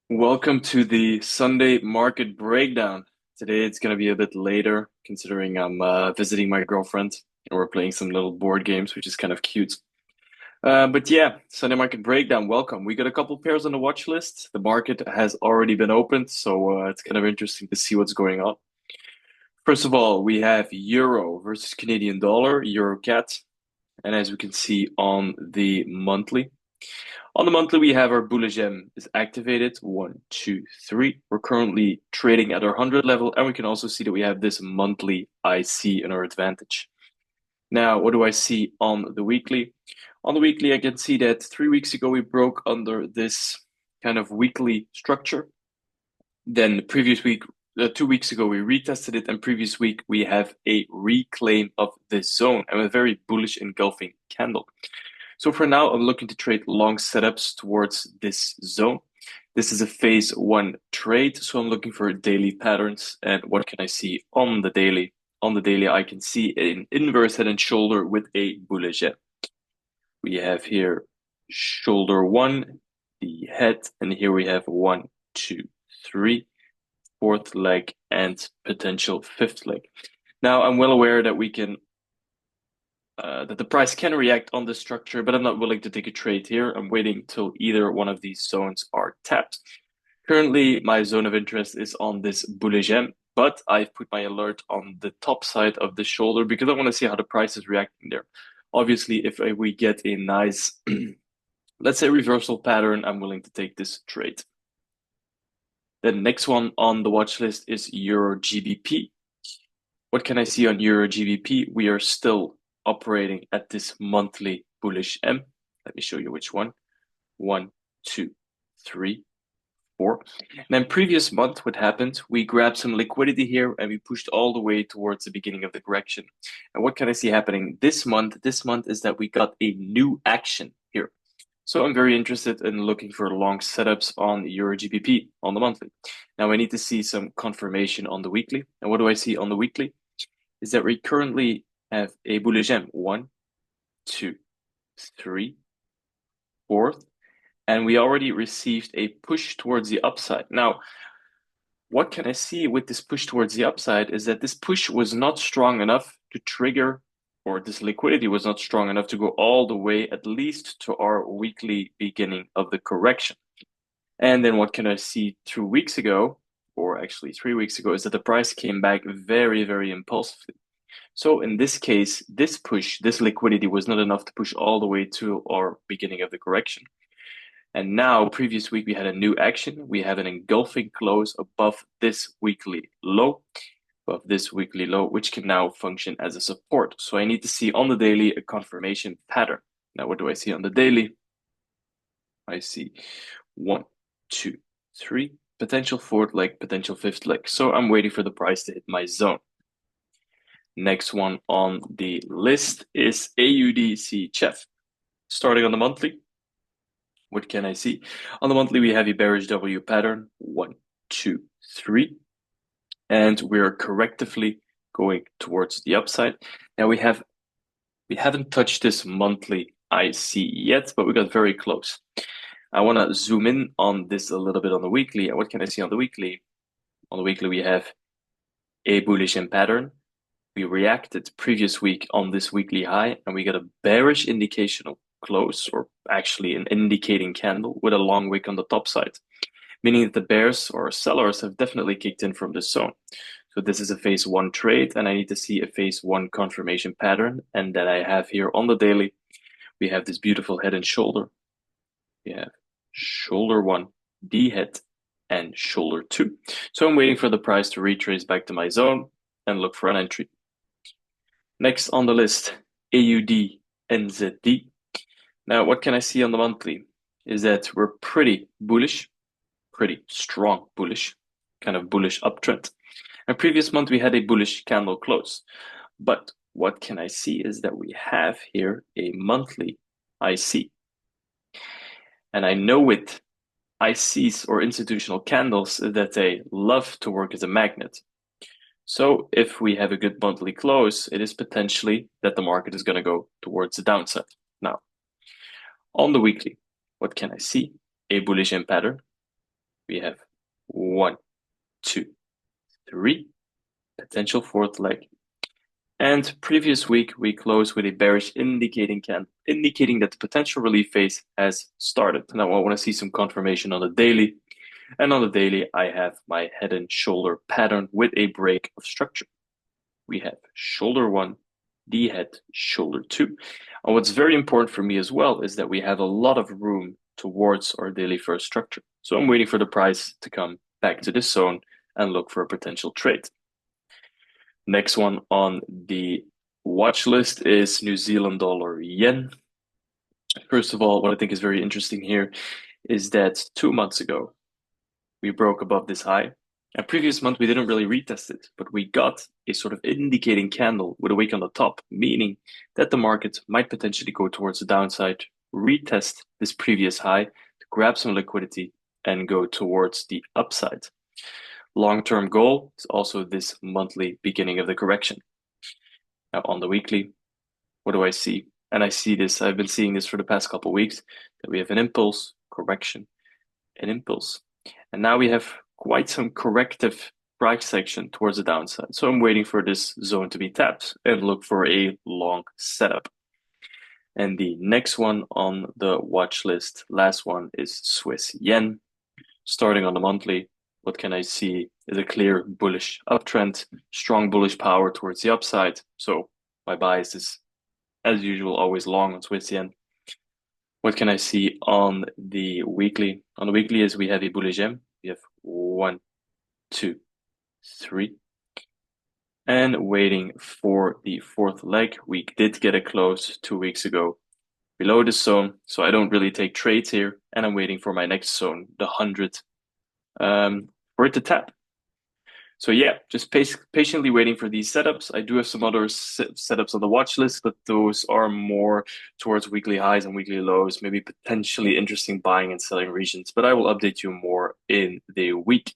Welcome to the Sunday market breakdown. Today it's going to be a bit later considering I'm visiting my girlfriend and we're playing some little board games, which is kind of cute. But yeah, Sunday market breakdown. Welcome. We got a couple pairs on the watch list. The market has already been opened, so it's kind of interesting to see what's going on. First of all, we have Euro versus Canadian dollar, Euro CAD, and as we can see on the monthly. On the monthly, we have our bullish M is activated. One, two, three. We're currently trading at our 100 level, and we can also see that we have this monthly IC in our advantage. Now, what do I see on the weekly? On the weekly, I can see that 3 weeks ago we broke under this kind of weekly structure. Then the previous week, 2 weeks ago, we retested it, and previous week we have a reclaim of this zone and a very bullish engulfing candle. So for now, I'm looking to trade long setups towards this zone. This is a phase one trade, so I'm looking for daily patterns. And what can I see on the daily? On the daily, I can see an inverse head and shoulder with a bullish head. We have here shoulder one, the head, and here we have one, two, three, fourth leg, and potential fifth leg. Now, I'm well aware that we can that the price can react on this structure, but I'm not willing to take a trade here. I'm waiting till either one of these zones are tapped. Currently, my zone of interest is on this bullish M, but I've put my alert on the top side of the shoulder because I want to see how the price is reacting there. Obviously, if we get a nice, let's say, reversal pattern, I'm willing to take this trade. The next one on the watch list is Euro GBP. What can I see on Euro GBP? We are still operating at this monthly bullish M. Let me show you which one. One, two, three, four. And then previous month, what happened? We grabbed some liquidity here and we pushed all the way towards the beginning of the correction. And what can I see happening this month? This month is that we got a new action here. So I'm very interested in looking for long setups on Euro GBP on the monthly. Now I need to see some confirmation on the weekly. And what do I see on the weekly? Is that we currently have a bullish M. One, two, three, fourth. And we already received a push towards the upside. Now, what can I see with this push towards the upside is that this push was not strong enough to trigger, or this liquidity was not strong enough to go all the way, at least to our weekly beginning of the correction. And then what can I see 2 weeks ago, or actually 3 weeks ago, is that the price came back very, very impulsively. So in this case, this push, this liquidity was not enough to push all the way to our beginning of the correction. And now, previous week, we had a new action. We have an engulfing close above this weekly low, which can now function as a support. So I need to see on the daily a confirmation pattern. Now, what do I see on the daily? I see one, two, three, potential fourth leg, potential fifth leg. So I'm waiting for the price to hit my zone. Next one on the list is AUD CHF. Starting on the monthly, what can I see? On the monthly, we have a bearish W pattern. One, two, three. And we're correctively going towards the upside. Now we haven't touched this monthly IC yet, but we got very close. I want to zoom in on this a little bit on the weekly. And what can I see on the weekly? On the weekly, we have a bullish M pattern. We reacted previous week on this weekly high, and we got a bearish indicational close, or actually an indicating candle with a long wick on the top side, meaning that the bears or sellers have definitely kicked in from this zone. So this is a phase one trade, and I need to see a phase one confirmation pattern. And that I have here on the daily, we have this beautiful head and shoulder. We have shoulder one, the head, and shoulder two. So I'm waiting for the price to retrace back to my zone and look for an entry. Next on the list, AUD NZD. Now, what can I see on the monthly? Is that we're pretty bullish, pretty strong bullish, kind of bullish uptrend. And previous month, we had a bullish candle close. But what can I see is that we have here a monthly IC. And I know with ICs or institutional candles that they love to work as a magnet. So if we have a good monthly close, it is potentially that the market is going to go towards the downside. Now, on the weekly, what can I see? A bullish M pattern. We have one, two, three, potential fourth leg. And previous week, we closed with a bearish indicating indicating that the potential relief phase has started. Now I want to see some confirmation on the daily. And on the daily, I have my head and shoulder pattern with a break of structure. We have shoulder one, the head, shoulder two. And what's very important for me as well is that we have a lot of room towards our daily first structure. So I'm waiting for the price to come back to this zone and look for a potential trade. Next one on the watch list is New Zealand dollar yen. First of all, what I think is very interesting here is that 2 months ago, we broke above this high. And previous month, we didn't really retest it, but we got a sort of indicating candle with a wick on the top, meaning that the market might potentially go towards the downside, retest this previous high to grab some liquidity and go towards the upside. Long-term goal is also this monthly beginning of the correction. Now on the weekly, what do I see? And I see this, I've been seeing this for the past couple of weeks, that we have an impulse, correction, an impulse. And now we have quite some corrective price section towards the downside. So I'm waiting for this zone to be tapped and look for a long setup. And the next one on the watch list, last one is Swiss yen. Starting on the monthly, what can I see is a clear bullish uptrend, strong bullish power towards the upside. So my bias is, as usual, always long on Swiss yen. What can I see on the weekly? On the weekly is we have a bullish gem. We have one, two, three. And waiting for the fourth leg. We did get a close 2 weeks ago below this zone. So I don't really take trades here. And I'm waiting for my next zone, the 100, for it to tap. So yeah, just patiently waiting for these setups. I do have some other setups on the watch list, but those are more towards weekly highs and weekly lows, maybe potentially interesting buying and selling regions. But I will update you more in the week.